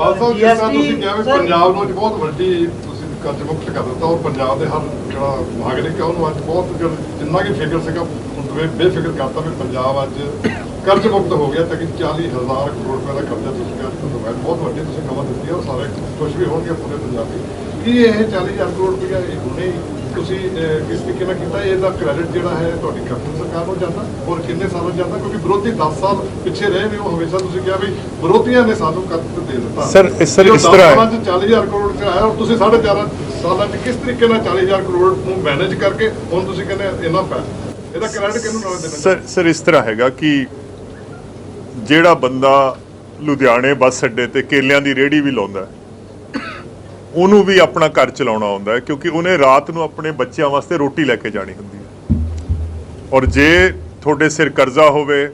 ਖਾਲਸਾ ਜਿਸ ਤਰ੍ਹਾਂ ਤੁਸੀਂ ਕਿਹਾ ਵੀ ਪੰਜਾਬ ਨੂੰ ਅੱਜ ਬਹੁਤ ਵੱਡੀ ਤੁਸੀਂ ਕਰਜ਼ ਮੁਕਤ ਕਰ ਦਿੱਤਾ ਔਰ ਪੰਜਾਬ ਦੇ ਹਰ ਜਿਹੜਾ ਨਾਗਰਿਕ ਹੈ ਉਹਨੂੰ ਅੱਜ ਬਹੁਤ ਜਿੰਨਾ ਕਿ ਫਿਕਰ ਸੀਗਾ ਬੇਫਿਕਰ ਕਰਤਾ ਵੀ ਪੰਜਾਬ ਅੱਜ ਕਰਜ਼ ਮੁਕਤ ਹੋ ਗਿਆ। ਤੱਕ 40,000 ਕਰੋੜ ਰੁਪਏ ਦਾ ਕਰਜ਼ਾ ਤੁਸੀਂ ਕਿਹਾ ਬਹੁਤ ਵੱਡੀ ਤੁਸੀਂ ਖਬਰ ਦਿੱਤੀ ਔਰ ਸਾਰੇ ਖੁਸ਼ ਵੀ ਹੋਣਗੇ ਪੂਰੇ ਪੰਜਾਬੀ ਕਿ ਇਹ 40,000 ਕਰੋੜ ਰੁਪਇਆ ਇਹ ਹੁਣੇ ਤੁਸੀਂ ਕਿਸ ਤਰੀਕੇ ਨਾਲ ਕੀਤਾ। ਇਹਦਾ ਕ੍ਰੈਡਿਟ ਜਿਹੜਾ ਹੈ ਤੁਹਾਡੀ ਕੈਪਟਨ ਸਰਕਾਰ ਨੂੰ ਜਾਂਦਾ ਔਰ ਕਿੰਨੇ ਸਾਲਾਂ ਜਾਂਦਾ ਕਿਉਂਕਿ ਵਿਰੋਧੀ 10 ਸਾਲ ਪਿੱਛੇ ਰਹੇ ਨੇ ਉਹ ਹਮੇਸ਼ਾ ਤੁਸੀਂ ਕਿਹਾ ਵੀ ਵਿਰੋਧੀਆਂ ਨੇ ਸਾਨੂੰ ਕਰਜ਼ ਦੇ ਦਿੱਤਾ। ਸਰ ਇਸ ਤਰ੍ਹਾਂ ਹੈ 40,000 ਕਰੋੜ ਚ ਆਇਆ ਔਰ ਤੁਸੀਂ 4.5 ਸਾਲਾਂ ਚ ਕਿਸ ਤਰੀਕੇ ਨਾਲ 40,000 ਕਰੋੜ ਨੂੰ ਮੈਨੇਜ ਕਰਕੇ ਹੁਣ ਤੁਸੀਂ ਕਹਿੰਦੇ ਇੰਨਾ ਪੈ ਇਹਦਾ ਕ੍ਰੈਡਿਟ ਕਿਹਨੂੰ ਨਾਲ ਦੇਣਾ। ਸਰ ਇਸ ਤਰ੍ਹਾਂ ਹੈਗਾ ਕਿ ਜਿਹੜਾ ਬੰਦਾ ਲੁਧਿਆਣੇ ਬੱਸ ਅੱਡੇ ਤੇ ਕੇਲਿਆਂ ਦੀ ਰੇਹੜੀ ਵੀ ਲਾਉਂਦਾ ਉਹਨੂੰ ਵੀ ਆਪਣਾ ਘਰ ਚਲਾਉਣਾ ਆਉਂਦਾ ਹੈ ਕਿਉਂਕਿ ਉਹਨੇ ਰਾਤ ਨੂੰ ਆਪਣੇ ਬੱਚਿਆਂ ਵਾਸਤੇ ਰੋਟੀ ਲੈ ਕੇ ਜਾਣੀ ਹੁੰਦੀ ਹੈ। ਔਰ ਜੇ ਤੁਹਾਡੇ ਸਿਰ ਕਰਜ਼ਾ ਹੋਵੇ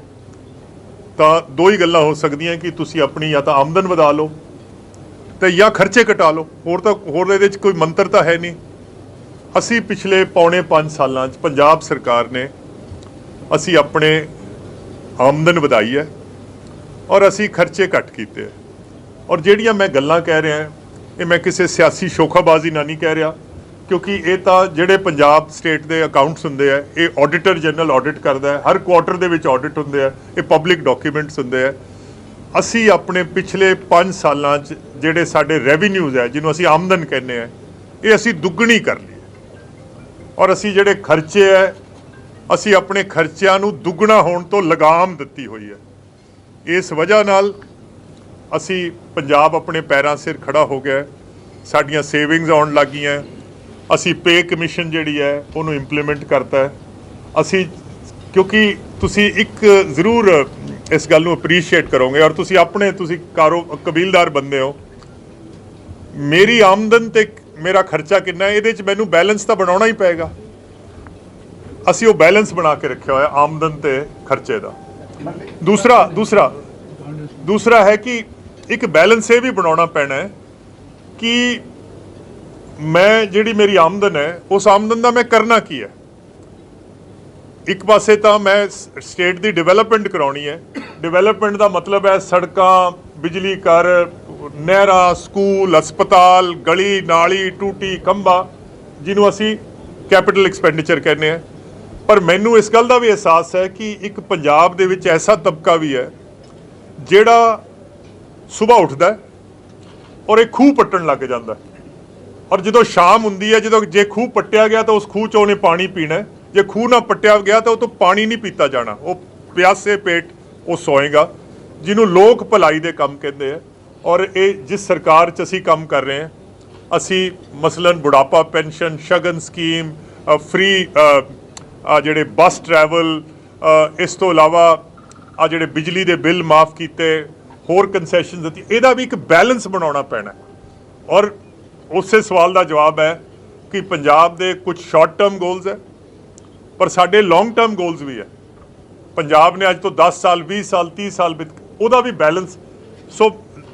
ਤਾਂ ਦੋ ਹੀ ਗੱਲਾਂ ਹੋ ਸਕਦੀਆਂ ਕਿ ਤੁਸੀਂ ਆਪਣੀ ਜਾਂ ਤਾਂ ਆਮਦਨ ਵਧਾ ਲਓ ਤੇ ਜਾਂ ਖਰਚੇ ਘਟਾ ਲਓ। ਹੋਰ ਇਹਦੇ 'ਚ ਕੋਈ ਮੰਤਰ ਤਾਂ ਹੈ ਨਹੀਂ। ਅਸੀਂ ਪਿਛਲੇ ਪੌਣੇ 5 ਸਾਲਾਂ 'ਚ ਪੰਜਾਬ ਸਰਕਾਰ ਨੇ ਅਸੀਂ ਆਪਣੇ ਆਮਦਨ ਵਧਾਈ ਹੈ ਔਰ ਅਸੀਂ ਖਰਚੇ ਘੱਟ ਕੀਤੇ ਹੈ। ਔਰ ਜਿਹੜੀਆਂ ਮੈਂ ਗੱਲਾਂ ਕਹਿ ਰਿਹਾ ਇਹ ਮੈਂ ਕਿਸੇ ਸਿਆਸੀ ਸ਼ੋਖਾਬਾਜ਼ੀ ਨਾਲ ਨਹੀਂ ਕਹਿ ਰਿਹਾ ਕਿਉਂਕਿ ਇਹ ਤਾਂ ਜਿਹੜੇ ਪੰਜਾਬ ਸਟੇਟ ਦੇ ਅਕਾਊਂਟਸ ਹੁੰਦੇ ਆ ਇਹ ਆਡੀਟਰ ਜਨਰਲ ਆਡਿਟ ਕਰਦਾ ਹੈ। ਹਰ ਕੁਆਟਰ ਦੇ ਵਿੱਚ ਆਡਿਟ ਹੁੰਦੇ ਆ, ਇਹ ਪਬਲਿਕ ਡਾਕੂਮੈਂਟਸ ਹੁੰਦੇ ਆ। ਅਸੀਂ ਆਪਣੇ ਪਿਛਲੇ 5 ਸਾਲਾਂ 'ਚ ਜਿਹੜੇ ਸਾਡੇ ਰੈਵਨਿਊਜ਼ ਹੈ ਜਿਹਨੂੰ ਅਸੀਂ ਆਮਦਨ ਕਹਿੰਦੇ ਆ ਇਹ ਅਸੀਂ ਦੁੱਗਣੀ ਕਰ ਲਈ ਔਰ ਅਸੀਂ ਜਿਹੜੇ ਖਰਚੇ ਹੈ ਅਸੀਂ ਆਪਣੇ ਖਰਚਿਆਂ ਨੂੰ ਦੁੱਗਣਾ ਹੋਣ ਤੋਂ ਲਗਾਮ ਦਿੱਤੀ ਹੋਈ ਹੈ। ਇਸ ਵਜ੍ਹਾ ਨਾਲ ਅਸੀਂ ਪੰਜਾਬ ਆਪਣੇ ਪੈਰਾਂ ਸਿਰ ਖੜਾ ਹੋ ਗਿਆ। ਸਾਡੀਆਂ ਸੇਵਿੰਗਸ ਆਉਣ ਲੱਗ ਗਈਆਂ। ਅਸੀਂ ਪੇ ਕਮਿਸ਼ਨ ਜਿਹੜੀ ਹੈ ਉਹਨੂੰ ਇੰਪਲੀਮੈਂਟ ਕਰਤਾ ਹੈ। ਅਸੀਂ ਕਿਉਂਕਿ ਤੁਸੀਂ ਇੱਕ ਜ਼ਰੂਰ ਇਸ ਗੱਲ ਨੂੰ ਅਪਰੀਸ਼ੀਏਟ ਕਰੋਗੇ ਔਰ ਤੁਸੀਂ ਕਬੀਲਦਾਰ ਬੰਦੇ ਹੋ। ਮੇਰੀ ਆਮਦਨ ਤੇ ਮੇਰਾ ਖਰਚਾ ਕਿੰਨਾ ਹੈ ਇਹਦੇ 'ਚ ਮੈਨੂੰ ਬੈਲੈਂਸ ਤਾਂ ਬਣਾਉਣਾ ਹੀ ਪਏਗਾ। ਅਸੀਂ ਉਹ ਬੈਲੈਂਸ ਬਣਾ ਕੇ ਰੱਖਿਆ ਹੋਇਆ ਆਮਦਨ ਤੇ ਖਰਚੇ ਦਾ। ਦੂਸਰਾ ਹੈ ਕਿ ਇੱਕ ਬੈਲੈਂਸ ਇਹ ਵੀ ਬਣਾਉਣਾ ਪੈਣਾ ਹੈ ਕਿ ਮੈਂ ਜਿਹੜੀ ਮੇਰੀ ਆਮਦਨ ਹੈ ਉਸ ਆਮਦਨ ਦਾ ਮੈਂ ਕਰਨਾ ਕੀ ਹੈ। ਇੱਕ ਪਾਸੇ ਤਾਂ ਮੈਂ ਸਟੇਟ ਦੀ ਡਿਵੈਲਪਮੈਂਟ ਕਰਾਉਣੀ ਹੈ। ਡਿਵੈਲਪਮੈਂਟ ਦਾ ਮਤਲਬ ਹੈ ਸੜਕਾਂ, ਬਿਜਲੀ ਘਰ, ਨਹਿਰਾਂ, ਸਕੂਲ, ਹਸਪਤਾਲ, ਗਲੀ ਨਾਲੀ, ਟੂਟੀ ਖੰਭਾ ਜਿਹਨੂੰ ਅਸੀਂ ਕੈਪੀਟਲ ਐਕਸਪੈਂਡੀਚਰ ਕਹਿੰਦੇ ਹਾਂ। ਪਰ ਮੈਨੂੰ ਇਸ ਗੱਲ ਦਾ ਵੀ ਅਹਿਸਾਸ ਹੈ ਕਿ ਇੱਕ ਪੰਜਾਬ ਦੇ ਵਿੱਚ ਐਸਾ ਤਬਕਾ ਵੀ ਹੈ ਜਿਹੜਾ ਸੁਬਾਹ ਉੱਠਦਾ ਔਰ ਇਹ ਖੂਹ ਪੱਟਣ ਲੱਗ ਜਾਂਦਾ ਔਰ ਜਦੋਂ ਸ਼ਾਮ ਹੁੰਦੀ ਹੈ ਜੇ ਖੂਹ ਪੱਟਿਆ ਗਿਆ ਤਾਂ ਉਸ ਖੂਹ 'ਚੋਂ ਉਹਨੇ ਪਾਣੀ ਪੀਣਾ। ਜੇ ਖੂਹ ਨਾ ਪੱਟਿਆ ਗਿਆ ਤਾਂ ਉਹ ਤੋਂ ਪਾਣੀ ਨਹੀਂ ਪੀਤਾ ਜਾਣਾ। ਉਹ ਪਿਆਸੇ ਪੇਟ ਉਹ ਸੋਏਗਾ ਜਿਹਨੂੰ ਲੋਕ ਭਲਾਈ ਦੇ ਕੰਮ ਕਹਿੰਦੇ ਆ। ਔਰ ਇਹ ਜਿਸ ਸਰਕਾਰ 'ਚ ਅਸੀਂ ਕੰਮ ਕਰ ਰਹੇ ਹਾਂ ਅਸੀਂ ਮਸਲਨ ਬੁਢਾਪਾ ਪੈਨਸ਼ਨ, ਸ਼ਗਨ ਸਕੀਮ, ਫ੍ਰੀ ਜਿਹੜੇ ਬੱਸ ਟਰੈਵਲ, ਇਸ ਤੋਂ ਇਲਾਵਾ ਜਿਹੜੇ ਬਿਜਲੀ ਦੇ ਬਿੱਲ ਮਾਫ ਕੀਤੇ, ਹੋਰ ਕੰਸੈਸ਼ਨ ਦਿੱਤੀ। ਇਹਦਾ ਵੀ ਇੱਕ ਬੈਲੈਂਸ ਬਣਾਉਣਾ ਪੈਣਾ ਔਰ ਉਸੇ ਸਵਾਲ ਦਾ ਜਵਾਬ ਹੈ ਕਿ ਪੰਜਾਬ ਦੇ ਕੁਝ ਸ਼ਾਰਟ ਟਰਮ ਗੋਲਸ ਹੈ ਪਰ ਸਾਡੇ ਲੌਂਗ ਟਰਮ ਗੋਲਸ ਵੀ ਹੈ। ਪੰਜਾਬ ਨੇ ਅੱਜ ਤੋਂ 10 ਸਾਲ 20 ਸਾਲ 30 ਸਾਲ ਉਹਦਾ ਵੀ ਬੈਲੈਂਸ। ਸੋ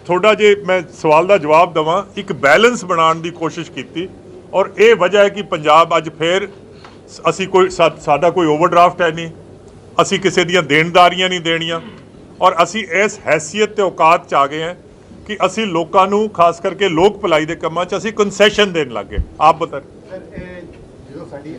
ਤੁਹਾਡਾ ਜੇ ਮੈਂ ਸਵਾਲ ਦਾ ਜਵਾਬ ਦੇਵਾਂ ਇੱਕ ਬੈਲੈਂਸ ਬਣਾਉਣ ਦੀ ਕੋਸ਼ਿਸ਼ ਕੀਤੀ ਔਰ ਇਹ ਵਜ੍ਹਾ ਹੈ ਕਿ ਪੰਜਾਬ ਅੱਜ ਫੇਰ ਅਸੀਂ ਸਾਡਾ ਕੋਈ ਓਵਰਡਰਾਫਟ ਹੈ ਨਹੀਂ, ਅਸੀਂ ਕਿਸੇ ਦੀਆਂ ਦੇਣਦਾਰੀਆਂ ਨਹੀਂ ਦੇਣੀਆਂ ਔਰ ਅਸੀਂ ਇਸ ਹੈਸੀਅਤ ਤੇ ਔਕਾਤ 'ਚ ਆ ਗਏ ਹਾਂ ਕਿ ਅਸੀਂ ਲੋਕਾਂ ਨੂੰ ਖਾਸ ਕਰਕੇ ਲੋਕ ਭਲਾਈ ਦੇ ਕੰਮਾਂ 'ਚ ਅਸੀਂ ਕੰਸੈਸ਼ਨ ਦੇਣ ਲੱਗ ਗਏ। ਆਪ ਬਤਾ ਜਦੋਂ ਸਾਡੀ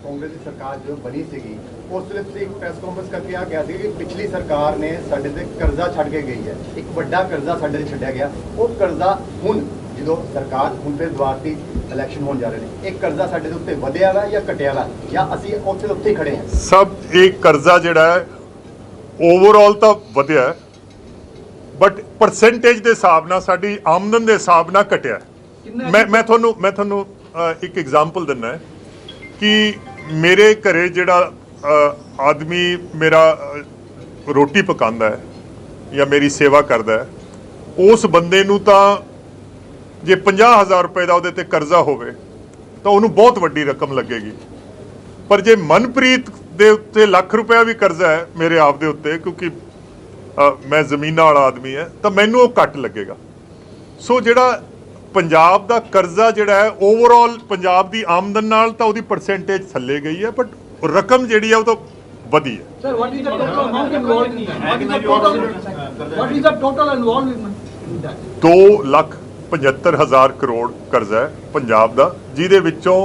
ਕਾਂਗਰਸ ਦੀ ਸਰਕਾਰ ਜਦੋਂ ਬਣੀ ਸੀਗੀ ਉਸ ਵੇਲੇ ਤੁਸੀਂ ਇੱਕ ਪ੍ਰੈਸ ਕਾਨਫਰੰਸ ਕਰਕੇ ਆ ਗਿਆ ਸੀ ਕਿ ਪਿਛਲੀ ਸਰਕਾਰ ਨੇ ਸਾਡੇ ਤੇ ਕਰਜ਼ਾ ਛੱਡ ਕੇ ਗਈ ਹੈ। ਇੱਕ ਵੱਡਾ ਕਰਜ਼ਾ ਸਾਡੇ ਤੇ ਛੱਡਿਆ ਗਿਆ। ਉਹ ਕਰਜ਼ਾ ਹੁਣ ਜਦੋਂ ਸਰਕਾਰ ਹੁਣ ਫਿਰ ਦੁਬਾਰਾ ਦੀ ਇਲੈਕਸ਼ਨ ਹੋਣ ਜਾ ਰਹੇ ਨੇ ਇਹ ਕਰਜ਼ਾ ਸਾਡੇ ਦੇ ਉੱਤੇ ਵਧਿਆ ਵਾ ਜਾਂ ਘਟਿਆ ਵਾ ਜਾਂ ਅਸੀਂ ਉੱਥੇ ਹੀ ਖੜੇ ਹਾਂ। ਸਭ ਇਹ ਕਰਜ਼ਾ ਜਿਹੜਾ ਹੈ ਓਵਰਆਲ ਤਾਂ ਵਧਿਆ ਬਟ ਪਰਸੈਂਟੇਜ ਦੇ ਹਿਸਾਬ ਨਾਲ ਸਾਡੀ ਆਮਦਨ ਦੇ ਹਿਸਾਬ ਨਾਲ ਘਟਿਆ। ਮੈਂ ਤੁਹਾਨੂੰ ਇੱਕ ਐਗਜ਼ਾਮਪਲ ਦਿੰਦਾ ਹੈ ਕਿ ਮੇਰੇ ਘਰੇ ਜਿਹੜਾ ਆਦਮੀ ਮੇਰਾ ਰੋਟੀ ਪਕਾਉਂਦਾ ਹੈ ਜਾਂ ਮੇਰੀ ਸੇਵਾ ਕਰਦਾ ਹੈ ਉਸ ਬੰਦੇ ਨੂੰ ਤਾਂ ਜੇ 50,000 ਰੁਪਏ ਦਾ ਉਹਦੇ ਤੇ ਕਰਜ਼ਾ ਹੋਵੇ ਤਾਂ ਉਹਨੂੰ ਬਹੁਤ ਵੱਡੀ ਰਕਮ ਲੱਗੇਗੀ। ਪਰ ਜੇ ਮਨਪ੍ਰੀਤ ਦੇ ਉੱਤੇ ਲੱਖ ਰੁਪਇਆ ਵੀ ਕਰਜ਼ਾ ਹੈ ਮੇਰੇ ਆਪ ਦੇ ਉੱਤੇ ਕਿਉਂਕਿ ਮੈਂ ਜ਼ਮੀਨਾਂ ਵਾਲਾ ਆਦਮੀ ਹੈ ਤਾਂ ਮੈਨੂੰ ਉਹ ਘੱਟ ਲੱਗੇਗਾ। ਸੋ ਜਿਹੜਾ ਪੰਜਾਬ ਦਾ ਕਰਜ਼ਾ ਜਿਹੜਾ ਹੈ ਓਵਰਆਲ ਪੰਜਾਬ ਦੀ ਆਮਦਨ ਨਾਲ ਤਾਂ ਉਹਦੀ ਪਰਸੈਂਟੇਜ ਥੱਲੇ ਗਈ ਹੈ ਬਟ ਰਕਮ ਜਿਹੜੀ ਹੈ ਉਹ ਤਾਂ ਵਧੀ ਹੈ। Sir, what is the total amount involved? What is the total involved? 2,75,000 crore ਕਰਜ਼ਾ ਹੈ ਪੰਜਾਬ ਦਾ, ਜਿਹਦੇ ਵਿੱਚੋਂ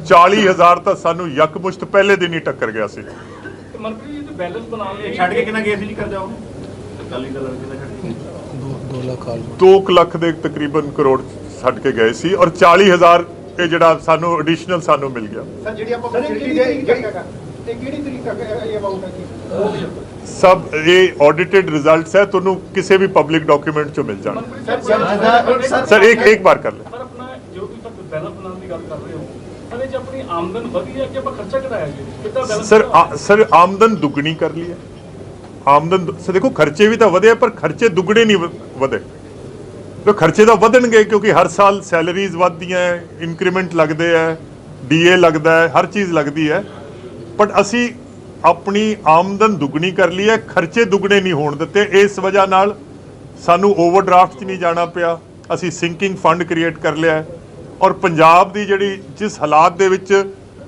40,000 ਤਾਂ ਸਾਨੂੰ ਯਕਮੁਸ਼ਤ ਪਹਿਲੇ ਦਿਨ ਹੀ ਟੱਕਰ ਗਿਆ ਸੀ। ਮਨਪ੍ਰੀਤ ਜੀ ਤੇ ਬੈਲੈਂਸ ਬਣਾਉਣ ਲਈ ਛੱਡ ਕੇ ਕਿੰਨਾ ਗਏ ਸੀ ਜੀ ਕਰਜ਼ਾ ਉਹ ਅਕਾਲੀ ਦਲ ਕਿੰਨਾ ਛੱਡ ਕੇ 2 ਲੱਖ ਦੇ ਤਕਰੀਬਨ ਕਰੋੜ ਛੱਡ ਕੇ ਗਏ ਸੀ, ਔਰ 40,000 ਇਹ ਜਿਹੜਾ ਸਾਨੂੰ ਐਡੀਸ਼ਨਲ ਸਾਨੂੰ ਮਿਲ ਗਿਆ। ਸਰ ਜਿਹੜੀ ਆਪਾਂ ਫੈਸਿਲਿਟੀ ਦੇ ਕਿਹੜੀ ਤਰੀਕਾ ਇਹ ਅਮਾਉਂਟ ਹੈ ਜੀ? ਸਭ ਇਹ ਆਡਿਟਡ ਰਿਜ਼ਲਟਸ ਹੈ, ਤੁਹਾਨੂੰ ਕਿਸੇ ਵੀ ਪਬਲਿਕ ਡਾਕੂਮੈਂਟ ਚੋਂ ਮਿਲ ਜਾਣਗੇ। ਸਰ ਇੱਕ ਬਾਰ ਕਰ ਲੈ। ਸਰ ਆਪਣਾ ਜੋ ਤੁਸੀਂ ਤੱਕ ਬੈਲੈਂਸ ਬਣਾਉਣ ਦੀ ਗੱਲ ਕਰ ਰਹੇ ਹੋ, ਸਰ ਇਹ 'ਚ ਆਪਣੀ ਆਮਦਨ ਵਧੀ ਹੈ ਕਿ ਆਪਾਂ ਖਰਚਾ ਘਟਾਇਆ ਜੀ? ਕਿੱਦਾਂ ਬੈਲੈਂਸ? ਸਰ ਆਮਦਨ ਦੁੱਗਣੀ ਕਰ ਲਈ ਹੈ। ਆਮਦਨ ਸਰ ਦੇਖੋ, ਖਰਚੇ ਵੀ ਤਾਂ ਵਧੇ ਪਰ ਖਰਚੇ ਦੁੱਗਣੇ ਨਹੀਂ ਵਧੇ। ਤੇ ਖਰਚੇ ਤਾਂ ਵਧਣਗੇ ਕਿਉਂਕਿ ਹਰ ਸਾਲ ਸੈਲਰੀਜ਼ ਵੱਧਦੀਆਂ, ਇਨਕਰੀਮੈਂਟ ਲੱਗਦੇ ਹੈ, ਡੀਏ ਲੱਗਦਾ ਹੈ, ਹਰ ਚੀਜ਼ ਲੱਗਦੀ ਹੈ, ਬਟ ਅਸੀਂ ਆਪਣੀ ਆਮਦਨ ਦੁੱਗਣੀ ਕਰ ਲਈ ਹੈ, ਖਰਚੇ ਦੁੱਗਣੇ ਨਹੀਂ ਹੋਣ ਦਿੱਤੇ। ਇਸ ਵਜ੍ਹਾ ਨਾਲ ਸਾਨੂੰ ਓਵਰਡਰਾਫਟ 'ਚ ਨਹੀਂ ਜਾਣਾ ਪਿਆ, ਅਸੀਂ ਸਿੰਕਿੰਗ ਫੰਡ ਕ੍ਰੀਏਟ ਕਰ ਲਿਆ ਹੈ। ਔਰ ਪੰਜਾਬ ਦੀ ਜਿਹੜੀ ਜਿਸ ਹਾਲਾਤ ਦੇ ਵਿੱਚ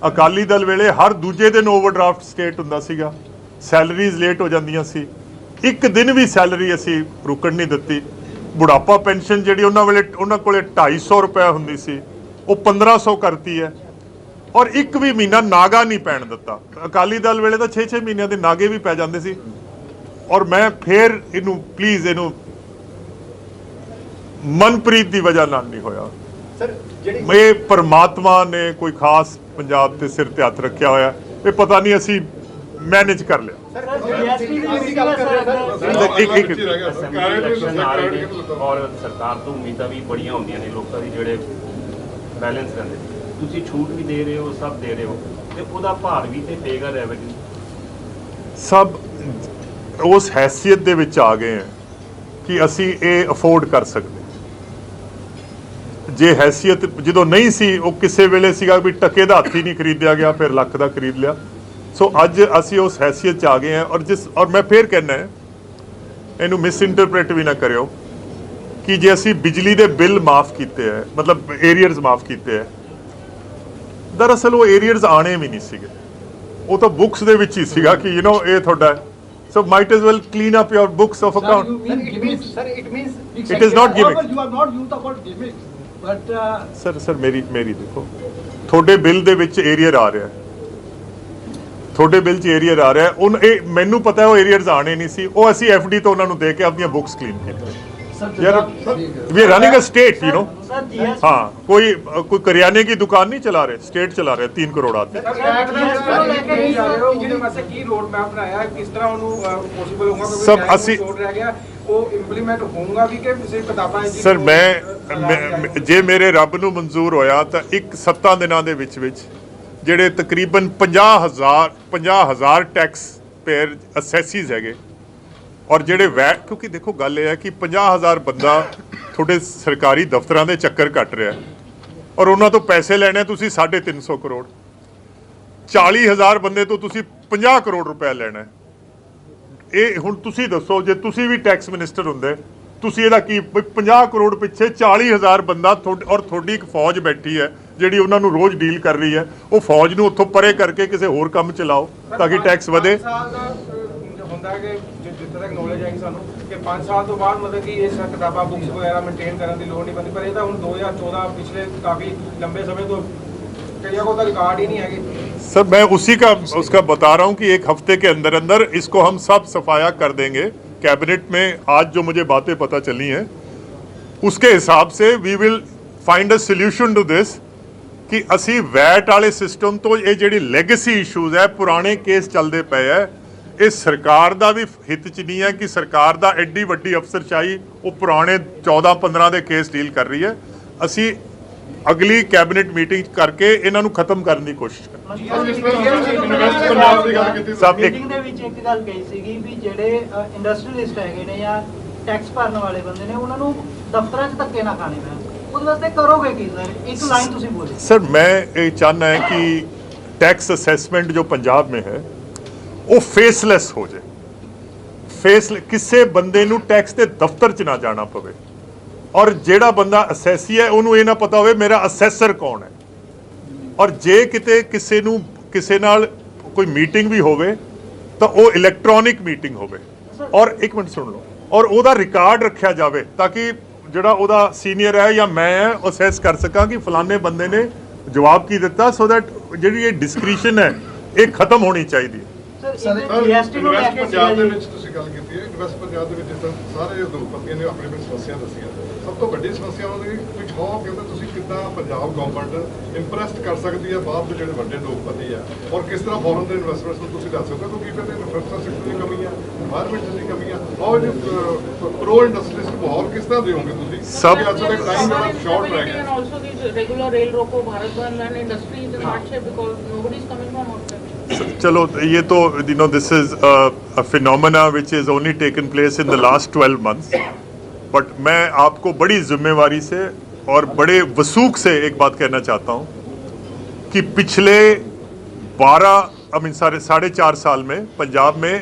ਅਕਾਲੀ ਦਲ ਵੇਲੇ ਹਰ ਦੂਜੇ ਦਿਨ ਓਵਰਡਰਾਫਟ ਸਟੇਟ ਹੁੰਦਾ ਸੀਗਾ, ਸੈਲਰੀਜ਼ ਲੇਟ ਹੋ ਜਾਂਦੀਆਂ ਸੀ, ਇੱਕ ਦਿਨ ਵੀ ਸੈਲਰੀ ਅਸੀਂ ਰੁਕਣ ਨਹੀਂ ਦਿੱਤੀ। ਬੁਢਾਪਾ ਪੈਨਸ਼ਨ ਜਿਹੜੀ ਉਹਨਾਂ ਵੇਲੇ ਉਹਨਾਂ ਕੋਲੇ 250 ਰੁਪਏ ਹੁੰਦੀ ਸੀ, ਉਹ 1500 ਕਰਤੀ ਹੈ, ਔਰ ਇੱਕ ਵੀ ਮਹੀਨਾ ਨਾਗਾ ਨਹੀਂ ਪੈਣ ਦਿੱਤਾ। ਅਕਾਲੀ ਦਲ ਵੇਲੇ ਤਾਂ 6-6 ਮਹੀਨਿਆਂ ਦੇ ਨਾਗੇ ਵੀ ਪੈ ਜਾਂਦੇ ਸੀ। ਔਰ ਮੈਂ ਫੇਰ ਇਹਨੂੰ ਪਲੀਜ਼ ਇਹਨੂੰ ਮਨਪ੍ਰੀਤ ਦੀ ਵਜ੍ਹਾ ਨਾਲ ਨਹੀਂ ਹੋਇਆ। ਸਰ ਜਿਹੜੀ ਇਹ ਪਰਮਾਤਮਾ ਨੇ ਕੋਈ ਖਾਸ ਪੰਜਾਬ ਦੇ ਸਿਰ ਤੇ ਹੱਥ ਰੱਖਿਆ ਹੋਇਆ, ਇਹ ਪਤਾ ਨਹੀਂ ਅਸੀਂ ਮੈਨੇਜ ਕਰ ਲਿਆ। ਔਰ ਸਰਕਾਰ ਤੋਂ ਉਮੀਦਾਂ ਵੀ ਬੜੀਆਂ ਹੁੰਦੀਆਂ ਨੇ ਲੋਕਾਂ ਦੀ, ਜਿਹੜੇ ਬੈਲੈਂਸ ਰਹਿੰਦੇ, ਤੁਸੀਂ ਛੂਟ ਵੀ ਦੇ ਰਹੇ ਹੋ, ਸਭ ਦੇ ਰਹੇ ਹੋ, ਤੇ ਉਹਦਾ ਭਾਰ ਵੀ ਤੇ ਪਏਗਾ ਰੈਵਨਿਊ। ਸਭ ਉਸ ਹੈਸੀਅਤ ਦੇ ਵਿੱਚ ਆ ਗਏ ਹੈ ਕਿ ਅਸੀਂ ਇਹ ਅਫੋਰਡ ਕਰ ਸਕਦੇ। ਜੇ ਹੈਸੀਅਤ ਜਦੋਂ ਨਹੀਂ ਸੀ, ਉਹ ਕਿਸੇ ਵੇਲੇ ਸੀਗਾ ਵੀ ਟਕੇ ਦਾ ਹੱਥ ਹੀ ਨਹੀਂ ਖਰੀਦਿਆ ਗਿਆ, ਫਿਰ ਲੱਖ ਦਾ ਖਰੀਦ ਲਿਆ। ਸੋ ਅੱਜ ਅਸੀਂ ਉਸ ਹੈਸੀਅਤ 'ਚ ਆ ਗਏ ਹਾਂ। ਔਰ ਮੈਂ ਫੇਰ ਕਹਿਣਾ ਹੈ, ਇਹਨੂੰ ਮਿਸ ਇੰਟਰਪ੍ਰੇਟ ਵੀ ਨਾ ਕਰਿਓ ਕਿ ਜੇ ਅਸੀਂ ਬਿਜਲੀ ਦੇ ਬਿੱਲ ਮਾਫ ਕੀਤੇ ਹੈ, ਮਤਲਬ ਏਰੀਅਰਸ ਮਾਫ ਕੀਤੇ ਹੈ, ਦਰਅਸਲ ਉਹ ਏਰੀਅਰਸ ਆਣੇ ਵੀ ਨਹੀਂ ਸੀਗੇ, ਉਹ ਤਾਂ ਬੁੱਕਸ ਦੇ ਵਿੱਚ ਹੀ ਸੀਗਾ ਕਿ ਇਹ ਤੁਹਾਡਾ ਹੈ। So might as well clean up your books of account. It is not gimmick. You have not used the word gimmick, but Sir, ਮੇਰੀ ਦੇਖੋ, ਤੁਹਾਡੇ ਬਿੱਲ ਦੇ ਵਿੱਚ ਏਰੀਅਰ ਆ ਰਿਹਾ ਹੈ, ਤੁਹਾਡੇ ਬਿੱਲ 'ਚ ਏਰੀਅਰ ਆ ਰਿਹਾ ਹੈ, ਇਹ ਮੈਨੂੰ ਪਤਾ ਹੈ ਉਹ ਏਰੀਅਰਸ ਆਣੇ ਨਹੀਂ ਸੀ, ਉਹ ਅਸੀਂ ਐਫਡੀ ਤੋਂ ਉਹਨਾਂ ਨੂੰ ਦੇ ਕੇ ਆਪਣੀਆਂ ਬੁੱਕਸ ਕਲੀਨ ਕੀਤੀਆਂ। यार we are running a state, हाँ, कोई करियाने की दुकान नहीं चला रहे, स्टेट चला रहे 3 करोड़ आदमी। सब ਅਸੀਂ ਸਰ ਮੈਂ ਜੇ ਮੇਰੇ ਰੱਬ ਨੂੰ ਮਨਜ਼ੂਰ ਹੋਇਆ ਤਾਂ ਇੱਕ 7 ਦਿਨਾਂ ਦੇ ਵਿੱਚ ਜਿਹੜੇ ਤਕਰੀਬਨ 50,000 ਟੈਕਸ ਪੇਅਰ ਅਸੈਸਿਸ ਹੈਗੇ, ਔਰ ਜਿਹੜੇ ਵੈਟ, ਕਿਉਂਕਿ ਦੇਖੋ ਗੱਲ ਇਹ ਹੈ ਕਿ 50,000 ਬੰਦਾ ਤੁਹਾਡੇ ਸਰਕਾਰੀ ਦਫ਼ਤਰਾਂ ਦੇ ਚੱਕਰ ਕੱਟ ਰਿਹਾ ਔਰ ਉਹਨਾਂ ਤੋਂ ਪੈਸੇ ਲੈਣੇ ਤੁਸੀਂ 350 ਕਰੋੜ, 40,000 ਬੰਦੇ ਤੋਂ ਤੁਸੀਂ 50 ਕਰੋੜ ਰੁਪਏ ਲੈਣਾ। ਇਹ ਹੁਣ ਤੁਸੀਂ ਦੱਸੋ, ਜੇ ਤੁਸੀਂ ਵੀ ਟੈਕਸ ਮਿਨਿਸਟਰ ਹੁੰਦੇ, ਤੁਸੀਂ ਇਹਦਾ ਕੀ 50 ਕਰੋੜ ਪਿੱਛੇ 40,000 ਬੰਦਾ ਔਰ ਤੁਹਾਡੀ ਇੱਕ ਫੌਜ ਬੈਠੀ ਹੈ ਜਿਹੜੀ ਉਹਨਾਂ ਨੂੰ ਰੋਜ਼ ਡੀਲ ਕਰ ਰਹੀ ਹੈ, ਉਹ ਫੌਜ ਨੂੰ ਉੱਥੋਂ ਪਰੇ ਕਰਕੇ ਕਿਸੇ ਹੋਰ ਕੰਮ ਚਲਾਓ ਤਾਂ ਕਿ ਟੈਕਸ ਵਧੇ। ਹੁੰਦਾ ਕਿ ਜਿੱਥੇ ਤੱਕ ਨੌਲੇਜ ਆਈ ਸਾਨੂੰ ਕਿ 5 ਸਾਲ ਤੋਂ ਬਾਅਦ ਮਤਲਬ ਕਿ ਇਹ ਕਿਤਾਬਾਂ ਬੁੱਕਸ ਵਗੈਰਾ ਮੇਨਟੇਨ ਕਰਨ ਦੀ ਲੋੜ ਨਹੀਂ ਪੈਂਦੀ, ਪਰ ਇਹ ਤਾਂ ਹੁਣ 2014 ਪਿਛਲੇ ਕਾਫੀ लंबे समय तो कई को तो रिकॉर्ड ही नहीं है। सर मैं उसका बता रहा हूँ कि एक हफ्ते के अंदर अंदर इसको हम सब सफाया कर देंगे। कैबिनेट में आज जो मुझे बातें पता चली हैं उसके हिसाब से we will find a solution to this कि असी वैट वाले सिस्टम तो ये जिहड़ी लैगेसी इशूज़ है, पुराने केस चलते पे है, ਇਹ ਸਰਕਾਰ ਦਾ ਵੀ ਹਿੱਤ 'ਚ ਨਹੀਂ ਹੈ ਕਿ ਸਰਕਾਰ ਦਾ ਐਡੀ ਵੱਡੀ ਅਫਸਰਸ਼ਾਹੀ ਉਹ ਪੁਰਾਣੇ 14-15 ਦੇ ਕੇਸ ਡੀਲ ਕਰ ਰਹੀ ਹੈ। ਅਸੀਂ ਅਗਲੀ ਕੈਬਨਿਟ ਮੀਟਿੰਗ ਕਰਕੇ ਇਹਨਾਂ ਨੂੰ ਖਤਮ ਕਰਨ ਦੀ ਕੋਸ਼ਿਸ਼ ਕਰਾਂਗੇ। ਸਭ ਮੀਟਿੰਗ ਦੇ ਵਿੱਚ ਇੱਕ ਗੱਲ ਕਹੀ ਸੀਗੀ ਵੀ ਜਿਹੜੇ ਇੰਡਸਟਰੀਅਲਿਸਟ ਹੈਗੇ ਨੇ ਜਾਂ ਟੈਕਸ ਭਰਨ ਵਾਲੇ ਬੰਦੇ ਨੇ ਉਹਨਾਂ ਨੂੰ ਦਫ਼ਤਰਾਂ 'ਚ ਧੱਕੇ ਨਾ ਖਾਣੇ ਪੈਣ, ਉਹਦੇ ਵਾਸਤੇ ਕਰੋਗੇ ਕੀ ਸਰ? ਇੱਕ ਲਾਈਨ ਤੁਸੀਂ ਬੋਲੀ। ਸਰ मैं ये चाहना है कि टैक्स असेसमेंट जो पंजाब में है ਉਹ ਫੇਸਲੈਸ ਹੋ ਜਾਏ। ਕਿਸੇ ਬੰਦੇ ਨੂੰ ਟੈਕਸ ਦੇ ਦਫ਼ਤਰ 'ਚ ਨਾ ਜਾਣਾ ਪਵੇ, ਔਰ ਜਿਹੜਾ ਬੰਦਾ ਅਸੈਸੀ ਹੈ ਉਹਨੂੰ ਇਹ ਨਾ ਪਤਾ ਹੋਵੇ ਮੇਰਾ ਅਸੈਸਰ ਕੌਣ ਹੈ, ਔਰ ਜੇ ਕਿਤੇ ਕਿਸੇ ਨਾਲ ਕੋਈ ਮੀਟਿੰਗ ਵੀ ਹੋਵੇ ਤਾਂ ਉਹ ਇਲੈਕਟ੍ਰੋਨਿਕ ਮੀਟਿੰਗ ਹੋਵੇ। ਔਰ ਇੱਕ ਮਿੰਟ ਸੁਣ ਲਓ, ਔਰ ਉਹਦਾ ਰਿਕਾਰਡ ਰੱਖਿਆ ਜਾਵੇ ਤਾਂ ਕਿ ਜਿਹੜਾ ਉਹਦਾ ਸੀਨੀਅਰ ਹੈ ਜਾਂ ਮੈਂ ਹੈ ਉਹ ਅਸੈਸ ਕਰ ਸਕਾਂ ਕਿ ਫਲਾਣੇ ਬੰਦੇ ਨੇ ਜਵਾਬ ਕੀ ਦਿੱਤਾ, ਸੋ ਦੈਟ ਜਿਹੜੀ ਇਹ ਡਿਸਕ੍ਰਿਸ਼ਨ ਹੈ ਇਹ ਖਤਮ ਹੋਣੀ ਚਾਹੀਦੀ ਹੈ। ਸਰ ਜੀਐਸਟੀ ਨੂੰ ਲੈ ਇਨਵੈਸਟ ਕੇ ਪੰਜਾਬ ਦੇ ਵਿੱਚ ਤੁਸੀਂ ਗੱਲ ਕੀਤੀ ਹੈ, ਇਨਵੈਸਟ ਪੰਜਾਬ ਦੇ ਵਿੱਚ ਤਾਂ ਸਾਰੇ ਉਦਯੋਗਪਤੀਆਂ ਨੇ ਆਪਣੇ ਆਪਣੇ ਸਮੱਸਿਆ ਦੱਸੀਆਂ। ਸਭ ਤੋਂ ਵੱਡੀ ਸਮੱਸਿਆ ਉਹਨਾਂ ਦੀ ਵਿੱਚ ਹੋ ਕਹਿੰਦੇ ਤੁਸੀਂ ਕਿੱਦਾਂ ਪੰਜਾਬ ਗਵਰਨਮੈਂਟ ਇੰਪ੍ਰੈਸਡ ਕਰ ਸਕਦੀ ਹੈ ਬਾਹਰ ਦੇ ਜਿਹੜੇ ਵੱਡੇ ਉਦਯੋਗਪਤੀ ਆ, ਔਰ ਕਿਸ ਤਰ੍ਹਾਂ ਫੋਰਨ ਦੇ ਇਨਵੈਸਟਮੈਂਟਸ ਨੂੰ ਤੁਸੀਂ ਦੱਸ ਸਕਦੇ ਹੋ ਕਿਉਂਕਿ ਕਹਿੰਦੇ ਇਨਫਰਾਸਟ੍ਰਕਚਰ ਦੀ ਕਮੀ ਆ, এনवायरमेंट ਦੀ ਕਮੀ ਆ, ਔਰ ਪ੍ਰੋ ਇੰਡਸਟਰੀਜ਼ ਮਾਹੌਲ ਕਿਸ ਤਰ੍ਹਾਂ ਦਿਓਗੇ ਤੁਸੀਂ? ਸਭ ਅੱਜ ਦਾ ਟਾਈਮ ਜਿਹੜਾ ਸ਼ਾਰਟ ਰਹਿ ਗਿਆ। And also the regular rail roko Bharat Bandh and industry is in hardship because nobody is coming from outside. चलो ये तो this is a phenomena which has only taken place in the last 12 months, but मैं आपको बड़ी जिम्मेवारी से और बड़े वसूख से एक बात कहना चाहता हूँ कि पिछले 4.5 साल में पंजाब में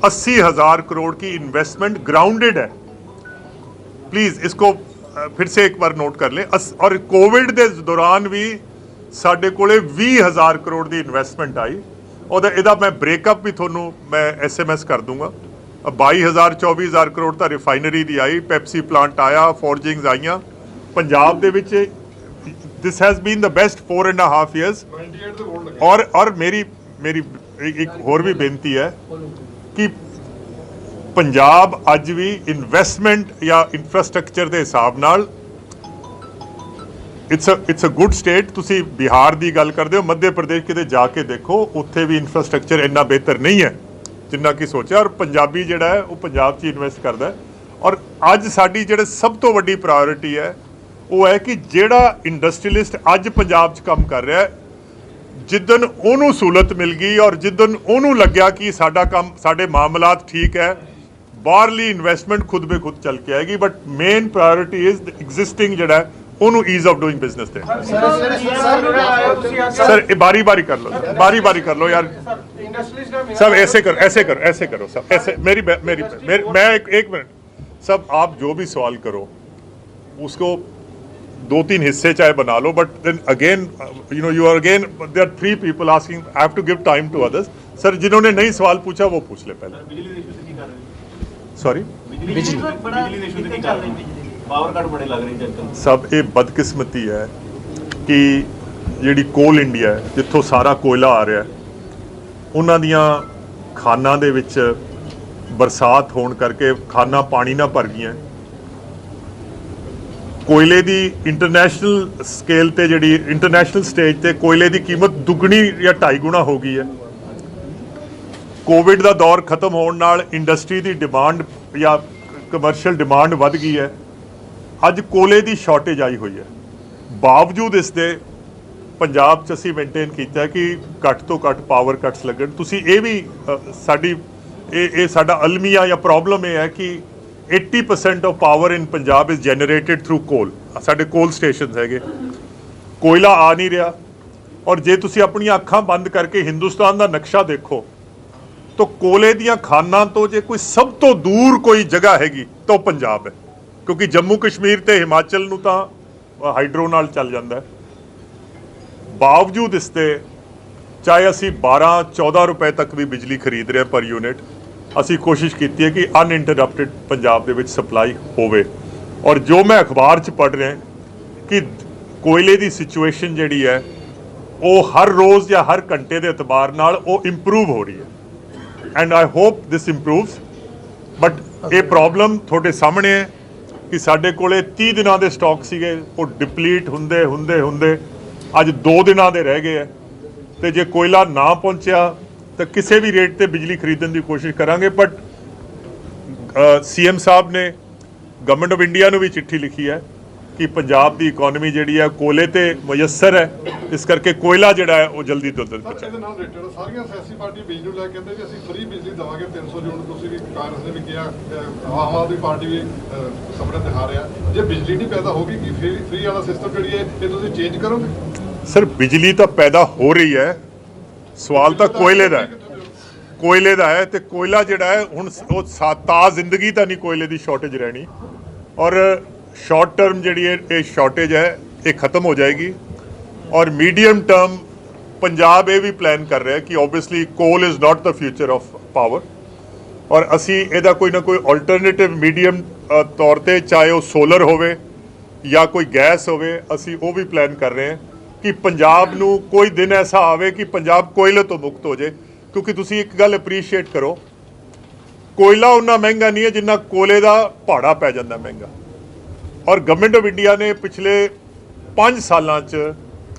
80,000 करोड़ की इन्वेस्टमेंट ग्राउंडेड है। प्लीज़ इसको फिर से एक बार नोट कर लें। और कोविड के दौरान भी ਸਾਡੇ ਕੋਲੇ 20,000 ਕਰੋੜ ਦੀ ਇਨਵੈਸਟਮੈਂਟ ਆਈ। ਉਹਦਾ ਇਹਦਾ ਮੈਂ ਬ੍ਰੇਕਅਪ ਵੀ ਤੁਹਾਨੂੰ ਮੈਂ SMS ਕਰ ਦੂੰਗਾ। 22,000 24,000 ਕਰੋੜ ਤਾਂ ਰਿਫਾਈਨਰੀ ਦੀ ਆਈ, ਪੈਪਸੀ ਪਲਾਂਟ ਆਇਆ, ਫੋਰਜਿੰਗਸ ਆਈਆਂ ਪੰਜਾਬ ਦੇ ਵਿੱਚ। This has been the best 4.5 years। 28 ਦੇ ਵੋਟ ਲੱਗੇ। ਔਰ ਮੇਰੀ ਇੱਕ ਹੋਰ ਵੀ ਬੇਨਤੀ ਹੈ ਕਿ ਪੰਜਾਬ ਅੱਜ ਵੀ ਇਨਵੈਸਟਮੈਂਟ ਜਾਂ ਇਨਫਰਾਸਟ੍ਰਕਚਰ ਦੇ ਹਿਸਾਬ ਨਾਲ ਇਟਸ ਅ ਗੁੱਡ ਸਟੇਟ। ਤੁਸੀਂ ਬਿਹਾਰ ਦੀ ਗੱਲ ਕਰਦੇ ਹੋ, ਮੱਧ ਪ੍ਰਦੇਸ਼ ਕਿਤੇ ਜਾ ਕੇ ਦੇਖੋ, ਉੱਥੇ ਵੀ ਇਨਫਰਾਸਟ੍ਰਕਚਰ ਇੰਨਾ ਬਿਹਤਰ ਨਹੀਂ ਹੈ ਜਿੰਨਾ ਕਿ ਸੋਚਿਆ। ਔਰ ਪੰਜਾਬੀ ਜਿਹੜਾ ਹੈ ਉਹ ਪੰਜਾਬ 'ਚ ਇਨਵੈਸਟ ਕਰਦਾ ਹੈ। ਔਰ ਅੱਜ ਸਾਡੀ ਜਿਹੜੇ ਸਭ ਤੋਂ ਵੱਡੀ ਪ੍ਰਾਇੋਰਟੀ ਹੈ ਉਹ ਹੈ ਕਿ ਜਿਹੜਾ ਇੰਡਸਟਰੀਲਿਸਟ ਅੱਜ ਪੰਜਾਬ 'ਚ ਕੰਮ ਕਰ ਰਿਹਾ ਹੈ, ਜਿੱਦਣ ਉਹਨੂੰ ਸਹੂਲਤ ਮਿਲ ਗਈ ਔਰ ਜਿੱਦਣ ਉਹਨੂੰ ਲੱਗਿਆ ਕਿ ਸਾਡਾ ਕੰਮ, ਸਾਡੇ ਮਾਮਲਾਤ ਠੀਕ ਹੈ, ਬਾਹਰਲੀ ਇਨਵੈਸਟਮੈਂਟ ਖੁਦ ਬੇ ਖੁਦ ਚੱਲ ਕੇ ਆਏਗੀ। But main priority is existing ਜਿਹੜਾ ਹੈ ਉਹਨੂੰ ਈਜ਼ ਆਫ ਡੂਇੰਗ ਬਿਜ਼ਨਸ ਤੇ। सर बारी बारी कर लो, बारी बारी कर लो यार। सब ऐसे करो सब ऐसे। मैं एक मिनट। सब आप जो भी सवाल करो उसको 2-3 हिस्से चाहे बना लो, but then again you are again there are 3 people asking, I have to give time to others। Sir जिन्होंने नहीं सवाल पूछा वो पूछ ले पहले। सॉरी ਪਾਵਰ ਕੱਟ ਬੜੇ ਲੱਗ ਰਹੇ ਜਨਤਾ। ਸਭ ਇਹ ਬਦਕਿਸਮਤੀ ਹੈ ਕਿ ਜਿਹੜੀ ਕੋਲ ਇੰਡੀਆ ਹੈ, ਜਿੱਥੋਂ ਸਾਰਾ ਕੋਇਲਾ ਆ ਰਿਹਾ, ਉਹਨਾਂ ਦੀਆਂ ਖਾਨਾਂ ਦੇ ਵਿੱਚ ਬਰਸਾਤ ਹੋਣ ਕਰਕੇ ਖਾਨਾਂ ਪਾਣੀ ਨਾਲ ਭਰ ਗਈਆਂ। ਕੋਇਲੇ ਦੀ ਇੰਟਰਨੈਸ਼ਨਲ ਸਕੇਲ ਤੇ, ਜਿਹੜੀ ਇੰਟਰਨੈਸ਼ਨਲ ਸਟੇਜ ਤੇ ਕੋਇਲੇ ਦੀ ਕੀਮਤ ਦੁੱਗਣੀ ਜਾਂ 2.5 ਗੁਣਾ ਹੋ ਗਈ ਹੈ। ਕੋਵਿਡ ਦਾ ਦੌਰ ਖਤਮ ਹੋਣ ਨਾਲ ਇੰਡਸਟਰੀ ਦੀ ਡਿਮਾਂਡ ਜਾਂ ਕਮਰਸ਼ੀਅਲ ਡਿਮਾਂਡ ਵੱਧ ਗਈ ਹੈ। ਅੱਜ ਕੋਲੇ ਦੀ ਸ਼ਾਰਟੇਜ ਆਈ ਹੋਈ ਹੈ। ਬਾਵਜੂਦ ਇਸ ਦੇ ਪੰਜਾਬ 'ਚ ਅਸੀਂ ਮੇਨਟੇਨ ਕੀਤਾ ਕਿ ਘੱਟ ਤੋਂ ਘੱਟ ਪਾਵਰ ਕੱਟਸ ਲੱਗਣ। ਤੁਸੀਂ ਇਹ ਵੀ ਸਾਡੀ ਇਹ ਸਾਡਾ ਅਲਮੀਆ ਜਾਂ ਪ੍ਰੋਬਲਮ ਇਹ ਹੈ ਕਿ 80% of power in Punjab is generated through ਕੋਲ। ਸਾਡੇ ਕੋਲ ਸਟੇਸ਼ਨਸ ਹੈਗੇ, ਕੋਇਲਾ ਆ ਨਹੀਂ ਰਿਹਾ। ਔਰ ਜੇ ਤੁਸੀਂ ਆਪਣੀਆਂ ਅੱਖਾਂ ਬੰਦ ਕਰਕੇ ਹਿੰਦੁਸਤਾਨ ਦਾ ਨਕਸ਼ਾ ਦੇਖੋ ਤਾਂ ਕੋਲੇ ਦੀਆਂ ਖਾਨਾਂ ਤੋਂ ਜੇ ਕੋਈ ਸਭ ਤੋਂ ਦੂਰ ਕੋਈ ਜਗ੍ਹਾ ਹੈਗੀ ਤਾਂ ਉਹ ਪੰਜਾਬ ਹੈ, ਕਿਉਂਕਿ ਜੰਮੂ ਕਸ਼ਮੀਰ ਤੇ ਹਿਮਾਚਲ ਨੂੰ ਤਾਂ ਹਾਈਡਰੋ ਨਾਲ ਚੱਲ ਜਾਂਦਾ ਹੈ। ਬਾਵਜੂਦ ਇਸ ਦੇ ਚਾਹੇ ਅਸੀਂ 12-14 ਰੁਪਏ ਤੱਕ ਵੀ ਬਿਜਲੀ ਖਰੀਦ ਰਹੇ ਪਰ ਯੂਨਿਟ, ਅਸੀਂ ਕੋਸ਼ਿਸ਼ ਕੀਤੀ ਹੈ ਕਿ ਅਨਇੰਟਰਪਟਡ ਪੰਜਾਬ ਦੇ ਵਿੱਚ ਸਪਲਾਈ ਹੋਵੇ। ਔਰ ਜੋ ਮੈਂ ਅਖਬਾਰ 'ਚ ਪੜ੍ਹ ਰਿਹਾ ਕਿ ਕੋਇਲੇ ਦੀ ਸਿਚੁਏਸ਼ਨ ਜਿਹੜੀ ਹੈ ਉਹ ਹਰ ਰੋਜ਼ ਜਾਂ ਹਰ ਘੰਟੇ ਦੇ ਇਤਬਾਰ ਨਾਲ ਉਹ ਇੰਪਰੂਵ ਹੋ ਰਹੀ ਹੈ। And I hope this improves. But ਇਹ ਪ੍ਰੋਬਲਮ ਤੁਹਾਡੇ ਸਾਹਮਣੇ ਹੈ ਕਿ ਸਾਡੇ ਕੋਲੇ 30 ਦਿਨਾਂ ਦੇ ਸਟਾਕ ਸੀਗੇ, ਉਹ ਡਿਪਲੀਟ ਹੁੰਦੇ ਅੱਜ 2 ਦਿਨਾਂ ਦੇ ਰਹਿ ਗਏ ਹੈ। ਤੇ ਜੇ ਕੋਇਲਾ ਨਾ ਪਹੁੰਚਿਆ ਤਾਂ ਕਿਸੇ ਵੀ ਰੇਟ ਤੇ ਬਿਜਲੀ ਖਰੀਦਣ ਦੀ ਕੋਸ਼ਿਸ਼ ਕਰਾਂਗੇ। ਬਟ CM ਸਾਹਿਬ ਨੇ ਗਵਰਨਮੈਂਟ ਆਫ ਇੰਡੀਆ ਨੂੰ ਵੀ ਚਿੱਠੀ ਲਿਖੀ ਹੈ ਕਿ ਪੰਜਾਬ ਦੀ ਇਕਨੋਮੀ ਜਿਹੜੀ ਹੈ ਕੋਲੇ ਤੇ ਮੁਯੱਸਰ ਹੈ, ਇਸ ਕਰਕੇ ਕੋਇਲਾ ਜਿਹੜਾ ਹੈ ਉਹ ਜਲਦੀ ਤੋਂ ਜਲਦੀ ਸਰ ਇਹਦੇ ਨਾਲ ਰਿਲੇਟਡ ਸਾਰੀਆਂ ਸਿਆਸੀ ਪਾਰਟੀ ਬਿਜਲੀ ਨੂੰ ਲੈ ਕੇ ਕਹਿੰਦੇ ਵੀ ਅਸੀਂ ਫ੍ਰੀ ਬਿਜਲੀ ਦੇਵਾਂਗੇ 300 ਯੂਨਿਟ। ਤੁਸੀਂ ਵੀ ਕਾਂਗਰਸ ਨੇ ਵੀ ਕਿਹਾ, ਆਮ ਆਦਮੀ ਪਾਰਟੀ ਵੀ ਸਪਨਾ ਦਿਖਾ ਰਿਹਾ। ਜੇ ਬਿਜਲੀ ਨਹੀਂ ਪੈਦਾ ਹੋਗੀ ਕਿ ਫ੍ਰੀ ਵਾਲਾ ਸਿਸਟਮ ਜਿਹੜੀ ਹੈ ਇਹ ਤੁਸੀਂ ਚੇਂਜ ਕਰੋਗੇ? ਸਰ ਬਿਜਲੀ ਤਾਂ ਪੈਦਾ ਹੋ ਰਹੀ ਹੈ, ਸਵਾਲ ਤਾਂ ਕੋਇਲੇ ਦਾ ਹੈ। ਤੇ ਕੋਇਲਾ ਜਿਹੜਾ ਹੈ ਹੁਣ ਉਹ ਤਾਂ ਜ਼ਿੰਦਗੀ ਤਾਂ ਨਹੀਂ ਕੋਇਲੇ ਦੀ ਸ਼ਾਰਟੇਜ ਰਹਿਣੀ। ਔਰ ਸ਼ਾਰਟ ਟਰਮ ਜਿਹੜੀ ਹੈ ਇਹ ਸ਼ਾਰਟੇਜ ਹੈ ਇਹ ਖਤਮ ਹੋ ਜਾਏਗੀ। ਔਰ ਮੀਡੀਅਮ ਟਰਮ ਪੰਜਾਬ ਇਹ ਵੀ ਪਲਾਨ ਕਰ ਰਿਹਾ ਕਿ ਓਬਵੀਅਸਲੀ ਕੋਲ is not the future of power. ਔਰ ਅਸੀਂ ਇਹਦਾ ਕੋਈ ਨਾ ਕੋਈ ਆਲਟਰਨੇਟਿਵ ਮੀਡੀਅਮ ਤੌਰ ਤੇ, ਚਾਹੇ ਉਹ ਸੋਲਰ ਹੋਵੇ ਜਾਂ ਕੋਈ ਗੈਸ ਹੋਵੇ, ਅਸੀਂ ਉਹ ਵੀ ਪਲਾਨ ਕਰ ਰਹੇ ਹਾਂ ਕਿ ਪੰਜਾਬ ਨੂੰ ਕੋਈ ਦਿਨ ਐਸਾ ਆਵੇ ਕਿ ਪੰਜਾਬ ਕੋਇਲੇ ਤੋਂ ਮੁਕਤ ਹੋ ਜਾਏ। ਕਿਉਂਕਿ ਤੁਸੀਂ ਇੱਕ ਗੱਲ ਅਪਰੀਸ਼ੀਏਟ ਕਰੋ, ਕੋਇਲਾ ਉਨਾ ਮਹਿੰਗਾ ਨਹੀਂ ਹੈ ਜਿੰਨਾ ਕੋਲੇ ਦਾ ਭਾੜਾ ਪੈ ਜਾਂਦਾ ਮਹਿੰਗਾ। ਔਰ ਗਵਰਨਮੈਂਟ ਆਫ ਇੰਡੀਆ ਨੇ ਪਿਛਲੇ 5 ਸਾਲਾਂ 'ਚ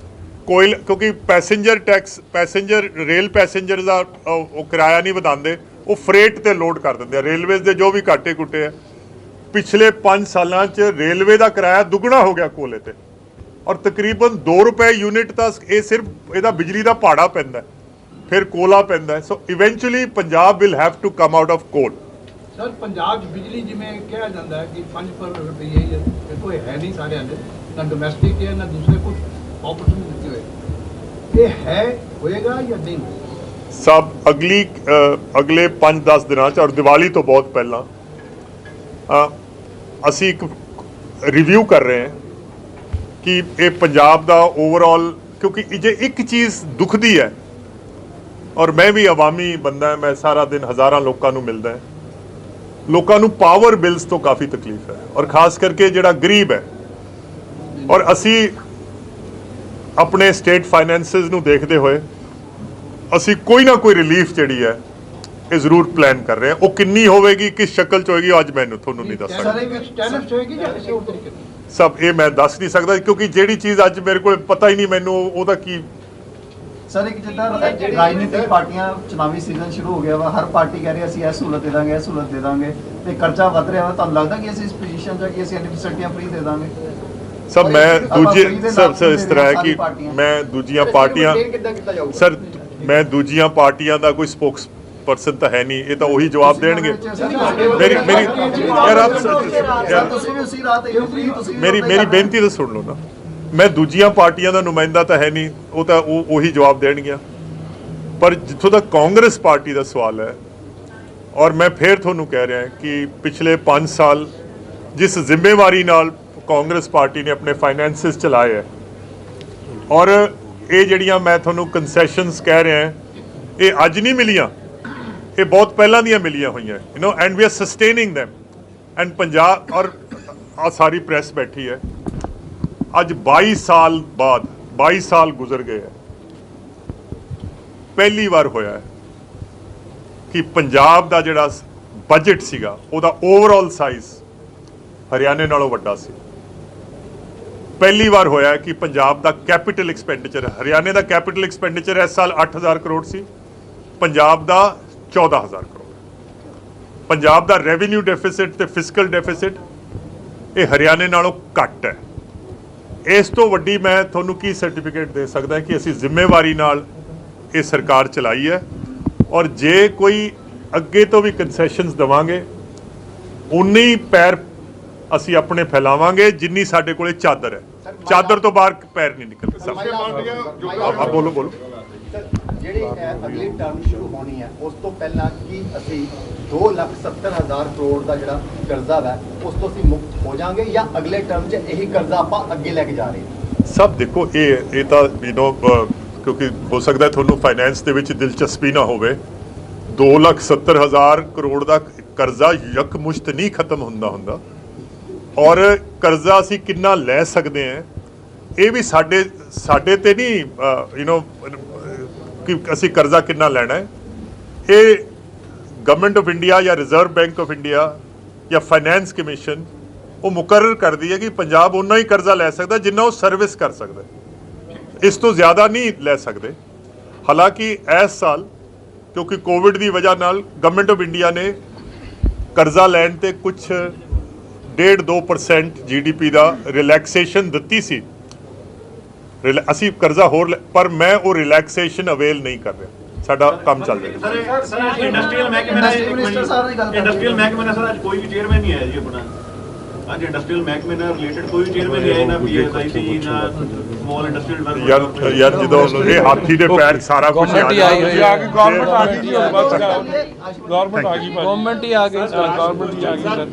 ਕੋਇਲ, ਕਿਉਂਕਿ passenger tax, passenger rail passenger ਦਾ ਉਹ ਕਿਰਾਇਆ ਨਹੀਂ ਵਧਾਉਂਦੇ, ਉਹ ਫਰੇਟ ਤੇ ਲੋਡ ਕਰ ਦਿੰਦੇ ਆ। ਰੇਲਵੇਜ਼ ਦੇ ਜੋ ਵੀ ਘਾਟੇ ਕੁੱਟੇ ਆ, ਪਿਛਲੇ 5 ਸਾਲਾਂ 'ਚ ਰੇਲਵੇ ਦਾ ਕਿਰਾਇਆ ਦੁੱਗਣਾ ਹੋ ਗਿਆ ਕੋਲੇ ਤੇ, ਔਰ ਤਕਰੀਬਨ 2 ਰੁਪਏ ਯੂਨਿਟ ਤਾਂ ਇਹ ਸਿਰਫ ਇਹਦਾ ਬਿਜਲੀ ਦਾ ਭਾੜਾ ਪੈਂਦਾ, ਫਿਰ ਕੋਲਾ ਪੈਂਦਾ। So eventually Punjab will have to come out of coal. Sir Punjab 'ਚ ਬਿਜਲੀ ਜਿਵੇਂ ਕਿਹਾ ਜਾਂਦਾ ਹੈ ਕਿ 5 ਰੁਪਏ ਹੀ ਕੋਈ ਹੈ ਨਹੀਂ ਸਾਰਿਆਂ ਦੇ, ਨਾ ਡੋਮੈਸਟਿਕ ਹੈ ਨਾ ਦੂਸਰੇ ਕੁਝ ਆਪਰਚੁਨਿਟੀ ਦਿੱਤੀ ਹੋਏ, ਇਹ ਹੈ ਹੋਏਗਾ ਜਾਂ ਨਹੀਂ? ਸਭ ਅਗਲੇ 5-10 ਦਿਨਾਂ 'ਚ ਔਰ ਦੀਵਾਲੀ ਤੋਂ ਬਹੁਤ ਪਹਿਲਾਂ ਅਸੀਂ ਇੱਕ ਰਿਵਿਊ ਕਰ ਰਹੇ ਹਾਂ ਕਿ ਇਹ ਪੰਜਾਬ ਦਾ ਓਵਰਆਲ, ਕਿਉਂਕਿ ਜੇ ਇੱਕ ਚੀਜ਼ ਦੁਖਦੀ ਹੈ, ਔਰ ਮੈਂ ਵੀ ਆਵਾਮੀ ਬੰਦਾ, ਮੈਂ ਸਾਰਾ ਦਿਨ ਹਜ਼ਾਰਾਂ ਲੋਕਾਂ ਨੂੰ ਮਿਲਦਾ ਹੈ, ਲੋਕਾਂ ਨੂੰ ਪਾਵਰ ਬਿਲਸ ਤੋਂ ਕਾਫੀ ਤਕਲੀਫ ਹੈ, ਔਰ ਖਾਸ ਕਰਕੇ ਜਿਹੜਾ ਗਰੀਬ ਹੈ। ਔਰ ਅਸੀਂ ਆਪਣੇ ਸਟੇਟ ਫਾਈਨੈਂਸਿਸ ਨੂੰ ਦੇਖਦੇ ਹੋਏ ਅਸੀਂ ਕੋਈ ਨਾ ਕੋਈ ਰਿਲੀਫ ਜਿਹੜੀ ਹੈ ਇਹ ਜ਼ਰੂਰ ਪਲਾਨ ਕਰ ਰਹੇ ਹਾਂ। ਉਹ ਕਿੰਨੀ ਹੋਵੇਗੀ, ਕਿਸ ਸ਼ਕਲ 'ਚ ਹੋਏਗੀ, ਅੱਜ ਮੈਨੂੰ ਤੁਹਾਨੂੰ ਨਹੀਂ ਦੱਸ ਸਕਦਾ। ਸਰ ਇਹ ਵਿੱਚ ਟੈਨਿਫ ਹੋਏਗੀ ਜਾਂ ਕਿਸੇ ਹੋਰ ਤਰੀਕੇ ਨਾਲ? ਸਭ ਇਹ ਮੈਂ ਦੱਸ ਨਹੀਂ ਸਕਦਾ, ਕਿਉਂਕਿ ਜਿਹੜੀ ਚੀਜ਼ ਅੱਜ ਮੇਰੇ ਕੋਲ ਪਤਾ ਹੀ ਨਹੀਂ ਮੈਨੂੰ ਉਹਦਾ ਕੀ। ਸਰ ਇੱਕ ਜਿੱਦਾਂ ਰਾਜਨੀਤਿਕ ਪਾਰਟੀਆਂ, ਚੁਣਾਵੀ ਸੀਜ਼ਨ ਸ਼ੁਰੂ ਹੋ ਗਿਆ ਵਾ, ਹਰ ਪਾਰਟੀ ਕਹਿ ਰਹੀ ਅਸੀਂ ਇਹ ਸਹੂਲਤ ਦੇ ਦਾਂਗੇ, ਇਹ ਸਹੂਲਤ ਦੇ ਦਾਂਗੇ, ਤੇ ਕਰਜ਼ਾ ਵੱਧ ਰਿਹਾ ਵਾ। ਤੁਹਾਨੂੰ ਲੱਗਦਾ ਕਿ ਅਸੀਂ ਇਸ ਪੋਜੀਸ਼ਨ 'ਚ ਆ ਕਿ ਅਸੀਂ ਇੰਨੀ ਫੈਸਿਲਿਟੀਆਂ ਫ੍ਰੀ ਦੇ ਦਾਂਗੇ? ਸਭ ਮੈਂ ਦੂਜੇ ਸਭ ਇਸ ਤਰ੍ਹਾਂ ਹੈ ਕਿ ਮੈਂ ਦੂਜੀਆਂ ਪਾਰਟੀਆਂ, ਸਰ ਮੈਂ ਦੂਜੀਆਂ ਪਾਰਟੀਆਂ ਦਾ ਕੋਈ ਸਪੋਕਸ ਪਰਸਨ ਤਾਂ ਹੈ ਨਹੀਂ, ਇਹ ਤਾਂ ਉਹੀ ਜਵਾਬ ਦੇਣਗੇ। ਮੇਰੀ ਬੇਨਤੀ ਤਾਂ ਸੁਣ ਲਓ ਨਾ, ਮੈਂ ਦੂਜੀਆਂ ਪਾਰਟੀਆਂ ਦਾ ਨੁਮਾਇੰਦਾ ਤਾਂ ਹੈ ਨਹੀਂ, ਉਹ ਤਾਂ ਉਹੀ ਜਵਾਬ ਦੇਣਗੀਆਂ। ਪਰ ਜਿੱਥੋਂ ਤੱਕ ਕਾਂਗਰਸ ਪਾਰਟੀ ਦਾ ਸਵਾਲ ਹੈ, ਔਰ ਮੈਂ ਫੇਰ ਤੁਹਾਨੂੰ ਕਹਿ ਰਿਹਾ ਕਿ ਪਿਛਲੇ 5 ਸਾਲ ਜਿਸ ਜ਼ਿੰਮੇਵਾਰੀ ਨਾਲ ਕਾਂਗਰਸ ਪਾਰਟੀ ਨੇ ਆਪਣੇ ਫਾਈਨੈਂਸਿਸ ਚਲਾਏ ਹੈ, ਔਰ ਇਹ ਜਿਹੜੀਆਂ ਮੈਂ ਤੁਹਾਨੂੰ ਕੰਸੈਸ਼ਨਸ ਕਹਿ ਰਿਹਾ, ਇਹ ਅੱਜ ਨਹੀਂ ਮਿਲੀਆਂ, ਇਹ ਬਹੁਤ ਪਹਿਲਾਂ ਦੀਆਂ ਮਿਲੀਆਂ ਹੋਈਆਂ, and we are sustaining them। ਐਂਡ ਪੰਜਾਬ, ਔਰ ਆ ਸਾਰੀ ਪ੍ਰੈਸ ਬੈਠੀ ਹੈ, ਅੱਜ 22 ਸਾਲ ਬਾਅਦ 22 ਸਾਲ ਗੁਜ਼ਰ ਗਏ ਹੈ, ਪਹਿਲੀ ਵਾਰ ਹੋਇਆ ਹੈ ਕਿ ਪੰਜਾਬ ਦਾ ਜਿਹੜਾ ਬਜਟ ਸੀਗਾ ਉਹਦਾ ਓਵਰਆਲ ਸਾਈਜ਼ ਹਰਿਆਣੇ ਨਾਲੋਂ ਵੱਡਾ ਸੀ। ਪਹਿਲੀ ਵਾਰ ਹੋਇਆ ਕਿ ਪੰਜਾਬ ਦਾ ਕੈਪੀਟਲ ਐਕਸਪੈਂਡੀਚਰ, ਹਰਿਆਣੇ ਦਾ ਕੈਪੀਟਲ ਐਕਸਪੈਂਡੀਚਰ ਇਸ ਸਾਲ 8000 ਕਰੋੜ ਸੀ, ਪੰਜਾਬ ਦਾ 14000 ਕਰੋੜ। ਪੰਜਾਬ ਦਾ ਰੈਵਨਿਊ ਡੈਫਿਸਿਟ ਤੇ ਫਿਸਕਲ ਡੈਫਿਸਿਟ ਇਹ ਹਰਿਆਣੇ ਨਾਲੋਂ ਘੱਟ ਹੈ। ਇਸ ਤੋਂ ਵੱਡੀ ਮੈਂ ਤੁਹਾਨੂੰ ਕੀ ਸਰਟੀਫਿਕੇਟ ਦੇ ਸਕਦਾ ਕਿ ਅਸੀਂ ਜ਼ਿੰਮੇਵਾਰੀ ਨਾਲ ਇਹ ਸਰਕਾਰ ਚਲਾਈ ਹੈ, ਔਰ ਜੇ ਕੋਈ ਅੱਗੇ ਤੋਂ ਵੀ ਕੰਸੈਸ਼ਨਸ ਦੇਵਾਂਗੇ, ਉਨੇ ਹੀ ਪੈਰ ਅਸੀਂ ਆਪਣੇ ਫੈਲਾਵਾਂਗੇ ਜਿੰਨੀ ਸਾਡੇ ਕੋਲੇ ਚਾਦਰ ਹੈ। ਚਾਦਰ ਤੋਂ ਬਾਹਰ ਪੈਰ ਨਹੀਂ ਨਿਕਲਦੇ। ਸਭ ਬੋਲੋ ਬੋਲੋ। ਜਿਹੜੀ ਅਗਲੀ ਟਰਮ ਸ਼ੁਰੂ ਹੋਣੀ ਹੈ, ਉਸ ਤੋਂ ਪਹਿਲਾਂ ਕੀ ਅਸੀਂ 2,70,000 ਕਰੋੜ ਦਾ ਜਿਹੜਾ ਕਰਜ਼ਾ ਹੈ ਉਸ ਤੋਂ ਅਸੀਂ ਮੁਕਤ ਹੋ ਜਾਾਂਗੇ, ਜਾਂ ਅਗਲੇ ਟਰਮ 'ਚ ਇਹੀ ਕਰਜ਼ਾ ਆਪਾਂ ਅੱਗੇ ਲੈ ਕੇ ਜਾ ਰਹੇ ਹਾਂ? ਸਭ ਦੇਖੋ, ਇਹ ਤਾਂ ਕਿਉਂਕਿ ਹੋ ਸਕਦਾ ਤੁਹਾਨੂੰ ਫਾਈਨੈਂਸ ਦੇ ਵਿੱਚ ਦਿਲਚਸਪੀ ਨਾ ਹੋਵੇ। 2,70,000 ਕਰੋੜ ਦਾ ਕਰਜ਼ਾ ਯਕਮੁਸ਼ਤ ਨਹੀਂ ਖਤਮ ਹੁੰਦਾ, ਔਰ ਕਰਜ਼ਾ ਅਸੀਂ ਕਿੰਨਾ ਲੈ ਸਕਦੇ ਹਾਂ ਇਹ ਵੀ ਸਾਡੇ ਤੇ ਨਹੀਂ, ਕਿ ਅਸੀਂ ਕਰਜ਼ਾ ਕਿੰਨਾ ਲੈਣਾ ਹੈ। ਇਹ ਗਵਰਨਮੈਂਟ ਆਫ ਇੰਡੀਆ ਜਾਂ ਰਿਜ਼ਰਵ ਬੈਂਕ ਆਫ ਇੰਡੀਆ ਜਾਂ ਫਾਈਨੈਂਸ ਕਮਿਸ਼ਨ ਉਹ ਮੁਕਰਰ ਕਰਦੀ ਹੈ ਕਿ ਪੰਜਾਬ ਉਨਾ ਹੀ ਕਰਜ਼ਾ ਲੈ ਸਕਦਾ ਜਿੰਨਾ ਉਹ ਸਰਵਿਸ ਕਰ ਸਕਦਾ, ਇਸ ਤੋਂ ਜ਼ਿਆਦਾ ਨਹੀਂ ਲੈ ਸਕਦੇ। ਹਾਲਾਂਕਿ ਇਸ ਸਾਲ ਕਿਉਂਕਿ ਕੋਵਿਡ ਦੀ ਵਜ੍ਹਾ ਨਾਲ ਗਵਰਨਮੈਂਟ ਆਫ ਇੰਡੀਆ ਨੇ ਕਰਜ਼ਾ ਲੈਣ ਤੇ ਕੁਝ 1.5-2% GDP ਦਾ ਰਿਲੈਕਸੇਸ਼ਨ ਦਿੱਤੀ ਸੀ। ਅਸੀਂ ਕਰਜ਼ਾ ਹੋਰ, ਪਰ ਮੈਂ ਉਹ ਰਿਲੈਕਸੇਸ਼ਨ ਅਵੇਲ ਨਹੀਂ ਕਰ ਰਿਹਾ, ਸਾਡਾ ਕੰਮ ਚੱਲ ਰਿਹਾ। ਇੰਡਸਟਰੀਅਲ ਮਹਿਕਮੇ ਨਾਲ ਸਰ ਅੱਜ ਕੋਈ ਵੀ ਚੇਅਰਮੈਨ ਨਹੀਂ ਆਇਆ ਜੀ ਆਪਣਾ। ਅੱਜ ਇੰਡਸਟਰੀਅਲ ਮਹਿਕਮੇ ਨਾਲ ਰਿਲੇਟਡ ਕੋਈ ਚੇਅਰਮੈਨ ਨਹੀਂ ਆਇਆ, ਨਾ PSIC ਨਾ ਸਮਾਲ ਇੰਡਸਟਰੀਅਲ ਡਿਵੈਲਪਮੈਂਟ। ਯਾਰ ਜਦੋਂ ਇਹ ਹਾਥੀ ਦੇ ਪੈਰ ਸਾਰਾ ਕੁਝ ਆ ਗਿਆ, ਗਵਰਨਮੈਂਟ ਆ ਗਈ ਜੀ, ਬਸ ਗਵਰਨਮੈਂਟ ਆ ਗਈ, ਗਵਰਨਮੈਂਟ ਹੀ ਆ ਗਈ ਸਰ।